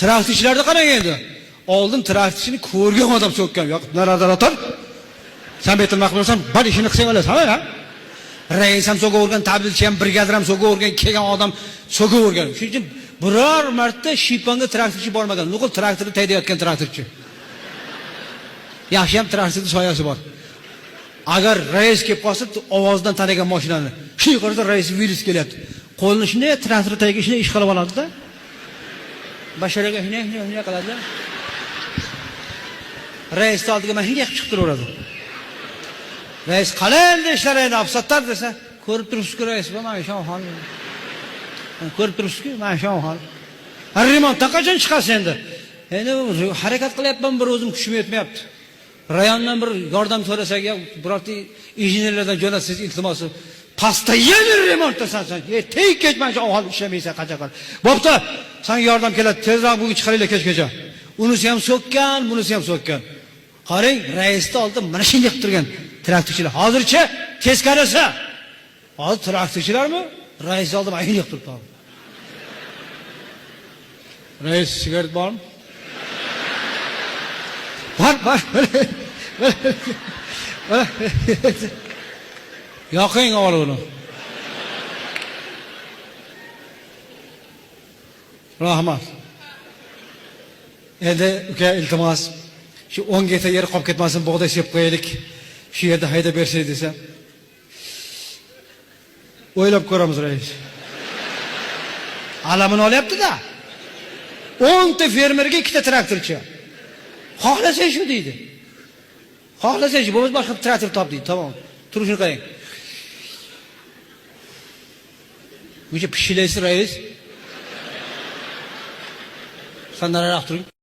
Traktorchilarni qarang endi. Oldin traktorchini ko'rgan odam so'kkan. Yo'q, narada o'tir. Sen betul maqbulsan, bir ishini qilsang olasan, ha? Rais ham so'kavergan, tabilchi ham, brigadir ham so'kavergan, kelgan odam so'kavergan. Shuning uchun biror marta Shiponga traktorchi bormagan. Nuqul traktorni taydayotgan traktorchi. Yaxshi ham traktorning soyasi bor. Agar rais kelib qolsa, ovozdan tanigan mashinani. Shu yerda rais virus kelyapti. Qo'lini shunday traktor tagiga shunday ish qilib oladi-da. Basharaga shunday qiladi. Rais oldiga mana shunday chiqib turaveradi. Rais qalay ishlarini afsatlar desa, ko'rib turibsiz-ku rais, mana shu hol. Ko'rib turibsiz-ku, mana shu hol. Remontdan qachon chiqasiz endi? Endi harakat qilyapman, bir o'zim kuchim yetmayapti. Rayondan bir yordam so'rasak, birorta injenerlardan jo'natsiz iltimosi. Постоянно remontdasan sen. Tek ketmaycha ahol ishlamaysa qachon. Bo'pti, sen yordam keladi. Tezroq bugun chiqaringlar kechgacha. Unisi ham so'kkan, bunisi ham so'kkan. Qarang, raisni oldi mana shunday qilib turgan traktorchilar. Hozircha teskarisi. Hozir traktorchilarmi? Rais oldi mana shunday qilib turibdi. Rais sigaret bormi? Bor. Yoqing oluvni. Rahmat. Endi uka iltimos, shu 10 gektar yer qolib ketmasin, bug'doy sepib qo'yaylik. Shu yerda haydab bersak desa. O'ylab ko'ramiz rais. Alamini olyapti-da. 10 ta fermerga 2 ta traktorchi. Xohlasa shu deydi. Xohlasa shu, bo'lmasa boshqa traktor top deydi. Tamom. Turishini qarang. Buncha pishilaysiz rais. Sen nararoq turing.